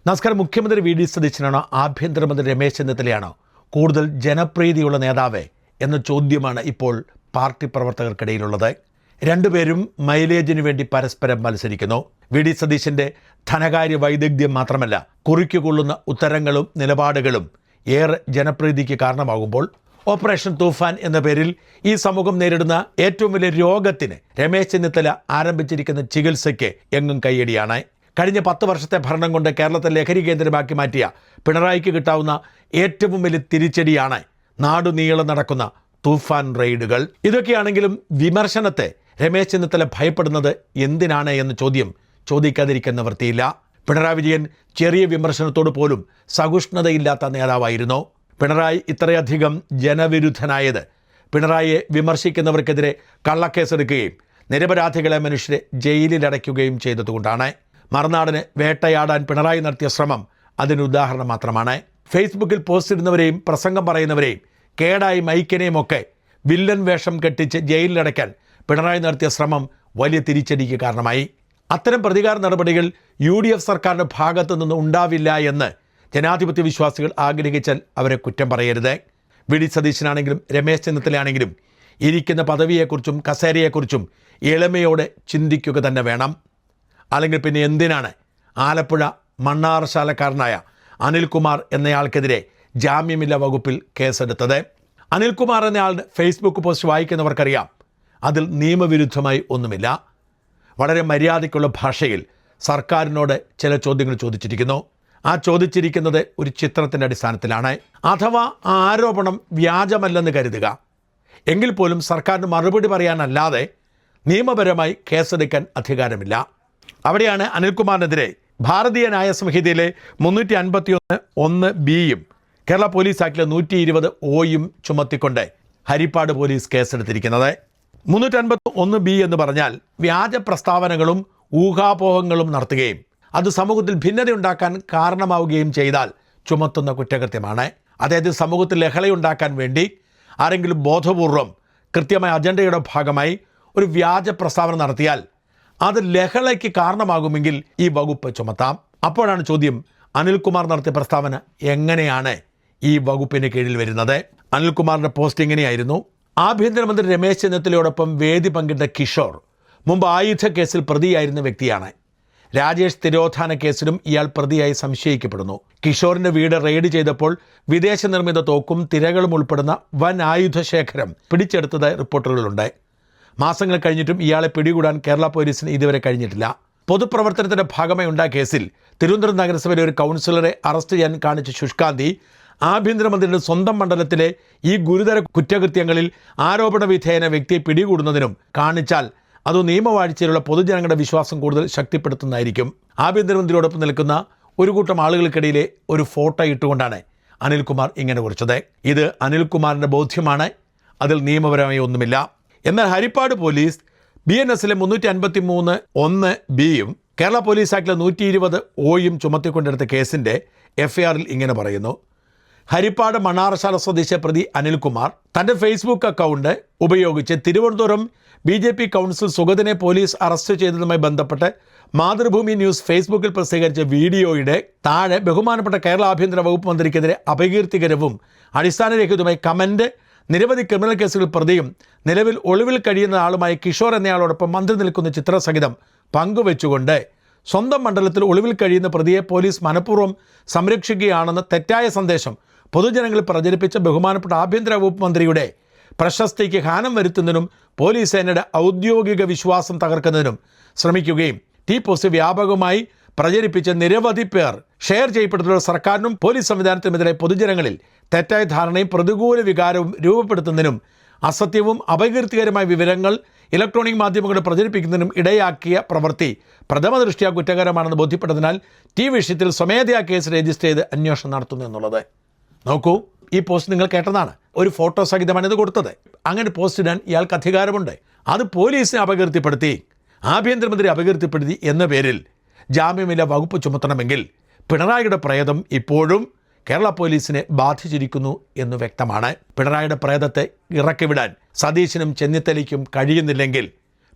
നമസ്കാരം. മുഖ്യമന്ത്രി V D സതീശനാണോ ആഭ്യന്തരമന്ത്രി രമേശ് ചെന്നിത്തലയാണോ കൂടുതൽ ജനപ്രീതിയുള്ള നേതാവ് എന്ന ചോദ്യമാണ് ഇപ്പോൾ പാർട്ടി പ്രവർത്തകർക്കിടയിലുള്ളത്. രണ്ടുപേരും മൈലേജിനു വേണ്ടി പരസ്പരം മത്സരിക്കുന്നു. വി ഡി സതീശന്റെ ധനകാര്യ വൈദഗ്ധ്യം മാത്രമല്ല, കുറിക്കുകൊള്ളുന്ന ഉത്തരങ്ങളും നിലപാടുകളും ഏറെ ജനപ്രീതിക്ക് കാരണമാകുമ്പോൾ ഓപ്പറേഷൻ തൂഫാൻ എന്ന പേരിൽ ഈ സമൂഹം നേരിടുന്ന ഏറ്റവും വലിയ രോഗത്തിന് രമേശ് ചെന്നിത്തല ആരംഭിച്ചിരിക്കുന്ന ചികിത്സയ്ക്ക് എങ്ങും കയ്യടിയാണ്. കഴിഞ്ഞ 10 വർഷത്തെ ഭരണം കൊണ്ട് കേരളത്തെ ലഹരി കേന്ദ്രമാക്കി മാറ്റിയ പിണറായിക്ക് കിട്ടാവുന്ന ഏറ്റവും വലിയ തിരിച്ചടിയാണ് നാടുനീളം നടക്കുന്ന തൂഫാൻ റെയ്ഡുകൾ. ഇതൊക്കെയാണെങ്കിലും വിമർശനത്തെ രമേശ് ചെന്നിത്തല ഭയപ്പെടുന്നത് എന്തിനാണ് എന്ന ചോദ്യം ചോദിക്കാതിരിക്കുന്ന വൃത്തിയില്ല. പിണറായി വിജയൻ ചെറിയ വിമർശനത്തോട് പോലും സഹിഷ്ണുതയില്ലാത്ത നേതാവായിരുന്നു. പിണറായി ഇത്രയധികം ജനവിരുദ്ധനായത് പിണറായിയെ വിമർശിക്കുന്നവർക്കെതിരെ കള്ളക്കേസെടുക്കുകയും നിരപരാധികളെ മനുഷ്യരെ ജയിലിലടയ്ക്കുകയും ചെയ്തതുകൊണ്ടാണ്. മറുനാടിനെ വേട്ടയാടാൻ പിണറായി നടത്തിയ ശ്രമം അതിന് ഉദാഹരണം മാത്രമാണ്. ഫേസ്ബുക്കിൽ പോസ്റ്റ് ഇടുന്നവരെയും പ്രസംഗം പറയുന്നവരെയും കേടായി മൈക്കിനെയും ഒക്കെ വില്ലൻ വേഷം കെട്ടിച്ച് ജയിലിലടയ്ക്കാൻ പിണറായി നടത്തിയ ശ്രമം വലിയ തിരിച്ചടിക്ക് കാരണമായി. അത്തരം പ്രതികാര നടപടികൾ UDF സർക്കാരിൻ്റെ ഭാഗത്തു നിന്ന് ഉണ്ടാവില്ല എന്ന് ജനാധിപത്യ വിശ്വാസികൾ ആഗ്രഹിച്ചാൽ അവരെ കുറ്റം പറയരുത്. വി ഡി സതീശനാണെങ്കിലും രമേശ് ചെന്നിത്തലയാണെങ്കിലും ഇരിക്കുന്ന പദവിയെക്കുറിച്ചും കസേരയെക്കുറിച്ചും എളിമയോടെ ചിന്തിക്കുക തന്നെ വേണം. അല്ലെങ്കിൽ പിന്നെ എന്തിനാണ് ആലപ്പുഴ മണ്ണാറശാലക്കാരനായ അനിൽകുമാർ എന്നയാൾക്കെതിരെ ജാമ്യമില്ലാ വകുപ്പിൽ കേസെടുത്തത്? അനിൽകുമാർ എന്നയാളുടെ ഫേസ്ബുക്ക് പോസ്റ്റ് വായിക്കുന്നവർക്കറിയാം, അതിൽ നിയമവിരുദ്ധമായി ഒന്നുമില്ല. വളരെ മര്യാദയ്ക്കുള്ള ഭാഷയിൽ സർക്കാരിനോട് ചില ചോദ്യങ്ങൾ ചോദിച്ചിരിക്കുന്നു. ആ ചോദിച്ചിരിക്കുന്നത് ഒരു ചിത്രത്തിൻ്റെ അടിസ്ഥാനത്തിലാണ്. അഥവാ ആ ആരോപണം വ്യാജമല്ലെന്ന് കരുതുക. എങ്കിൽ പോലും സർക്കാരിന് മറുപടി പറയാനല്ലാതെ നിയമപരമായി കേസെടുക്കാൻ അധികാരമില്ല. അവിടെയാണ് അനിൽകുമാറിനെതിരെ ഭാരതീയ ന്യായ സംഹിതയിലെ 351(1)(b)യും കേരള പോലീസ് ആക്ടിലെ 120(o)യും ചുമത്തിക്കൊണ്ട് ഹരിപ്പാട് പോലീസ് കേസെടുത്തിരിക്കുന്നത്. 351(b) എന്ന് പറഞ്ഞാൽ വ്യാജ പ്രസ്താവനകളും ഊഹാപോഹങ്ങളും നടത്തുകയും അത് സമൂഹത്തിൽ ഭിന്നതയുണ്ടാക്കാൻ കാരണമാവുകയും ചെയ്താൽ ചുമത്തുന്ന കുറ്റകൃത്യമാണ്. അതായത് സമൂഹത്തിൽ ലഹളയുണ്ടാക്കാൻ വേണ്ടി ആരെങ്കിലും ബോധപൂർവം കൃത്യമായ അജണ്ടയുടെ ഭാഗമായി ഒരു വ്യാജ പ്രസ്താവന നടത്തിയാൽ അത് ലഹളയ്ക്ക് കാരണമാകുമെങ്കിൽ ഈ വകുപ്പ് ചുമത്താം. അപ്പോഴാണ് ചോദ്യം, അനിൽകുമാർ നടത്തിയ പ്രസ്താവന എങ്ങനെയാണ് ഈ വകുപ്പിന് കീഴിൽ വരുന്നത്? അനിൽകുമാറിൻ്റെ പോസ്റ്റ് ഇങ്ങനെയായിരുന്നു: ആഭ്യന്തരമന്ത്രി രമേശ് ചെന്നിത്തലയോടൊപ്പം വേദി പങ്കിട്ട കിഷോർ മുമ്പ് ആയുധ കേസിൽ പ്രതിയായിരുന്ന വ്യക്തിയാണ്. രാജേഷ് തിരോധാന കേസിലും ഇയാൾ പ്രതിയായി സംശയിക്കപ്പെടുന്നു. കിഷോറിന്റെ വീട് റെയ്ഡ് ചെയ്തപ്പോൾ വിദേശ നിർമ്മിത തോക്കും തിരകളും ഉൾപ്പെടുന്ന വൻ ആയുധ ശേഖരം പിടിച്ചെടുത്തതായി റിപ്പോർട്ടുകളുണ്ട്. മാസങ്ങൾ കഴിഞ്ഞിട്ടും ഇയാളെ പിടികൂടാൻ കേരള പോലീസിന് ഇതുവരെ കഴിഞ്ഞിട്ടില്ല. പൊതുപ്രവർത്തനത്തിന്റെ ഭാഗമായി ഉണ്ടായ കേസിൽ തിരുവനന്തപുരം നഗരസഭയിലെ ഒരു കൗൺസിലറെ അറസ്റ്റ് ചെയ്യാൻ കാണിച്ച ശുഷ്കാന്തി ആഭ്യന്തരമന്ത്രിയുടെ സ്വന്തം മണ്ഡലത്തിലെ ഈ ഗുരുതര കുറ്റകൃത്യങ്ങളിൽ ആരോപണ വിധേയന വ്യക്തിയെ പിടികൂടുന്നതിനും കാണിച്ചാൽ അത് നിയമവാഴ്ചയിലുള്ള പൊതുജനങ്ങളുടെ വിശ്വാസം കൂടുതൽ ശക്തിപ്പെടുത്തുന്നതായിരിക്കും. ആഭ്യന്തരമന്ത്രിയോടൊപ്പം നിൽക്കുന്ന ഒരു കൂട്ടം ആളുകൾക്കിടയിലെ ഒരു ഫോട്ടോ ഇട്ടുകൊണ്ടാണ് അനിൽകുമാർ ഇങ്ങനെ കുറിച്ചത്. ഇത് അനിൽകുമാറിൻ്റെ ബോധ്യമാണ്, അതിൽ നിയമപരമായി ഒന്നുമില്ല. എന്നാൽ ഹരിപ്പാട് പോലീസ് BNSലെ 353(1)(bയും കേരള പോലീസ് ആക്ടിലെ 120(o)യും ചുമത്തിക്കൊണ്ടെടുത്ത കേസിൻ്റെ FIRൽ ഇങ്ങനെ പറയുന്നു: ഹരിപ്പാട് മണ്ണാറശാല സ്വദേശി പ്രതി അനിൽകുമാർ തൻ്റെ ഫേസ്ബുക്ക് അക്കൗണ്ട് ഉപയോഗിച്ച് തിരുവനന്തപുരം BJP കൗൺസിൽ സുഗതനെ പോലീസ് അറസ്റ്റ് ചെയ്തതുമായി ബന്ധപ്പെട്ട് മാതൃഭൂമി ന്യൂസ് ഫേസ്ബുക്കിൽ പ്രസിദ്ധീകരിച്ച വീഡിയോയുടെ താഴെ ബഹുമാനപ്പെട്ട കേരള ആഭ്യന്തര വകുപ്പ് മന്ത്രിക്കെതിരെ അപകീർത്തികരവും അടിസ്ഥാനരഹിതവുമായി കമന്റ്, നിരവധി ക്രിമിനൽ കേസുകൾ പ്രതിയും നിലവിൽ ഒളിവിൽ കഴിയുന്ന ആളുമായി കിഷോർ എന്നയാളോടൊപ്പം മന്ത്രി നിൽക്കുന്ന ചിത്രസഹിതം പങ്കുവെച്ചുകൊണ്ട് സ്വന്തം മണ്ഡലത്തിൽ ഒളിവിൽ കഴിയുന്ന പ്രതിയെ പോലീസ് മനഃപൂർവ്വം സംരക്ഷിക്കുകയാണെന്ന തെറ്റായ സന്ദേശം പൊതുജനങ്ങളിൽ പ്രചരിപ്പിച്ച ബഹുമാനപ്പെട്ട ആഭ്യന്തര വകുപ്പ് മന്ത്രിയുടെ പ്രശസ്തിക്ക് ഹാനം വരുത്തുന്നതിനും പോലീസ് സേനയുടെ ഔദ്യോഗിക വിശ്വാസം തകർക്കുന്നതിനും ശ്രമിക്കുകയും ഈ പോസ്റ്റ് വ്യാപകമായി പ്രചരിപ്പിച്ച നിരവധി പേർ ഷെയർ ചെയ്യപ്പെടുന്ന സർക്കാരിനും പോലീസ് സംവിധാനത്തിനുമെതിരെ പൊതുജനങ്ങളിൽ തെറ്റായ ധാരണയും പ്രതികൂല വികാരവും രൂപപ്പെടുത്തുന്നതിനും അസത്യവും അപകീർത്തികരമായ വിവരങ്ങൾ ഇലക്ട്രോണിക് മാധ്യമങ്ങളുടെ പ്രചരിപ്പിക്കുന്നതിനും ഇടയാക്കിയ പ്രവൃത്തി പ്രഥമ ദൃഷ്ട്യാ കുറ്റകരമാണെന്ന് ബോധ്യപ്പെട്ടതിനാൽ ഈ വിഷയത്തിൽ സ്വമേധയാ കേസ് രജിസ്റ്റർ ചെയ്ത് അന്വേഷണം നടത്തുന്നു എന്നുള്ളത്. നോക്കൂ, ഈ പോസ്റ്റ് നിങ്ങൾ കേട്ടതാണ്. ഒരു ഫോട്ടോ സഹിതമാണ് ഇത് കൊടുത്തത്. അങ്ങനെ പോസ്റ്റ് ഇടാൻ ഇയാൾക്ക് അധികാരമുണ്ട്. അത് പോലീസിനെ അപകീർത്തിപ്പെടുത്തി, ആഭ്യന്തരമന്ത്രി അപകീർത്തിപ്പെടുത്തി എന്ന പേരിൽ ജാമ്യമില്ലാ വകുപ്പ് ചുമത്തണമെങ്കിൽ പിണറായിയുടെ പ്രേതം ഇപ്പോഴും കേരള പോലീസിനെ ബാധിച്ചിരിക്കുന്നു എന്ന് വ്യക്തമാണ്. പിണറായിയുടെ പ്രേതത്തെ ഇറക്കിവിടാൻ സതീശനും ചെന്നിത്തലയ്ക്കും കഴിയുന്നില്ലെങ്കിൽ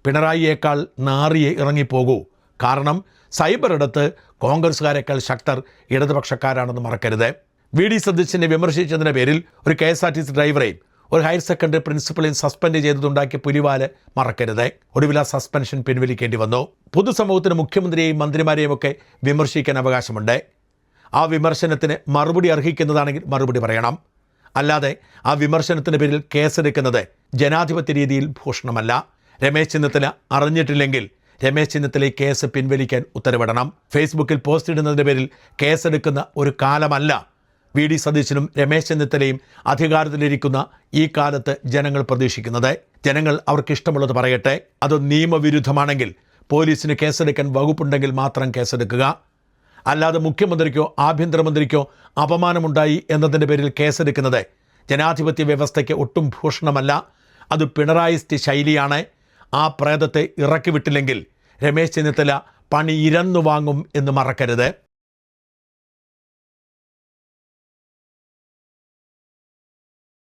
പിണറായിയേക്കാൾ നാറിയെ ഇറങ്ങിപ്പോകൂ. കാരണം സൈബർ ഇടത്ത് കോൺഗ്രസ്സുകാരെക്കാൾ ശക്തർ ഇടതുപക്ഷക്കാരാണെന്ന് മറക്കരുത്. വി ഡി സതീശനെ വിമർശിച്ചതിൻ്റെ പേരിൽ ഒരു KSRTC ഡ്രൈവറെയും ഒരു ഹയർ സെക്കൻഡറി പ്രിൻസിപ്പളെയും സസ്പെൻഡ് ചെയ്തതുണ്ടാക്കിയ പുലിവാല് മറക്കരുത്. ഒടുവിൽ ആ സസ്പെൻഷൻ പിൻവലിക്കേണ്ടി വന്നു. പൊതുസമൂഹത്തിന് മുഖ്യമന്ത്രിയെയും മന്ത്രിമാരെയും ഒക്കെ വിമർശിക്കാൻ അവകാശമുണ്ട്. ആ വിമർശനത്തിന് മറുപടി അർഹിക്കുന്നതാണെങ്കിൽ മറുപടി പറയണം. അല്ലാതെ ആ വിമർശനത്തിൻ്റെ പേരിൽ കേസെടുക്കുന്നത് ജനാധിപത്യ രീതിയിൽ ഭൂഷണമല്ല. രമേശ് ചെന്നിത്തല അറിഞ്ഞിട്ടില്ലെങ്കിൽ രമേശ് ചെന്നിത്തല കേസ് പിൻവലിക്കാൻ ഉത്തരവിടണം. ഫേസ്ബുക്കിൽ പോസ്റ്റ് ഇടുന്നതിൻ്റെ പേരിൽ കേസെടുക്കുന്ന ഒരു കാലമല്ല വി ഡി സതീശനും രമേശ് ചെന്നിത്തലയും അധികാരത്തിലിരിക്കുന്ന ഈ കാലത്ത് ജനങ്ങൾ പ്രതീക്ഷിക്കുന്നത്. ജനങ്ങൾ അവർക്കിഷ്ടമുള്ളത് പറയട്ടെ. അത് നിയമവിരുദ്ധമാണെങ്കിൽ പോലീസിന് കേസെടുക്കാൻ വകുപ്പുണ്ടെങ്കിൽ മാത്രം കേസെടുക്കുക. അല്ലാതെ മുഖ്യമന്ത്രിക്കോ ആഭ്യന്തരമന്ത്രിക്കോ അപമാനമുണ്ടായി എന്നതിൻ്റെ പേരിൽ കേസെടുക്കുന്നത് ജനാധിപത്യ വ്യവസ്ഥയ്ക്ക് ഒട്ടും ഭൂഷണമല്ല. അത് പിണറായിസ്റ്റ് ശൈലിയാണ്. ആ പ്രേതത്തെ ഇറക്കി വിട്ടില്ലെങ്കിൽ രമേശ് ചെന്നിത്തല പണി ഇരന്നു വാങ്ങും എന്ന് മറക്കരുത്.